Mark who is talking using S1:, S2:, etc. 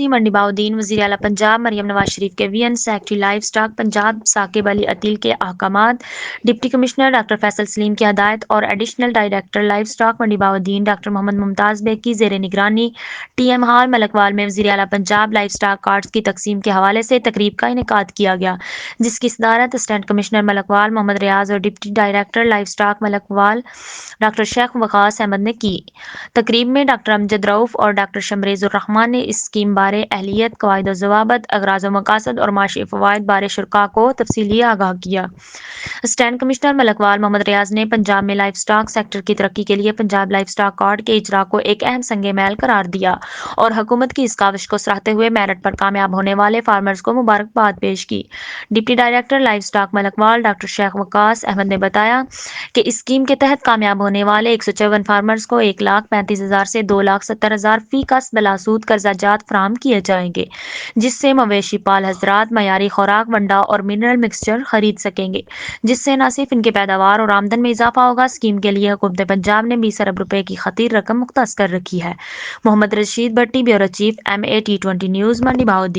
S1: سی منڈی بہاؤدین وزیر اعلیٰ پنجاب مریم نواز شریف کے وی این secretary livestock Punjab Saqib Ali Atil کے احکامات، deputy commissioner doctor Faisal Saleem کی ہدایت اور ایڈیشنل ڈائریکٹر لائف سٹاک منڈی بہاؤدین ڈاکٹر محمد ممتاز بیگ کی زیر نگرانی ٹی ایم ہال ملکوال میں وزیر اعلیٰ پنجاب لائف سٹاک کارڈز کی تقسیم کے حوالے سے تقریب کا انعقاد کیا گیا، جس کی صدارت اسسٹنٹ کمشنر ملکوال محمد ریاض اور deputy director livestock Malakwal doctor Sheikh Waqas Ahmad نے کی۔ تقریب میں ڈاکٹر امجد رؤف اور ڈاکٹر شمریز الرحمان نے اس اسکیم بارے اہلیت، قواعد و ضوابط، اغراض و مقاصد اور معاشی فوائد بارے شرکاء کو تفصیلی آگاہ کیا۔ اسسٹنٹ کمشنر ملکوال محمد ریاض نے پنجاب میں لائف سٹاک سیکٹر کی ترقی کے لیے پنجاب لائف سٹاک کارڈ کے اجراء کو ایک اہم سنگ میل قرار دیا اور حکومت کی اس کاوش کو سراہتے ہوئے میرٹ پر کامیاب ہونے والے فارمرز کو مبارکباد پیش کی۔ Deputy director livestock Malakwal doctor Sheikh Waqas Ahmad نے بتایا کہ اس اسکیم کے تحت کامیاب ہونے والے 154 فارمرز کو 1,35,000 سے 2,70,000 فی کس بلا سود قرضہ جات فراہم کیے جائیں گے، جس سے مویشی پال حضرات معیاری خوراک ونڈا اور منرل مکسچر خرید سکیں گے، جس سے نہ صرف ان کی پیداوار اور آمدن میں اضافہ ہوگا۔ اسکیم کے لیے حکومت پنجاب نے 20 ارب روپے کی خطیر رقم مختص کر رکھی ہے۔ محمد رشید بھٹی، بیورو چیف، MAT20 نیوز، منڈی بہاؤدین۔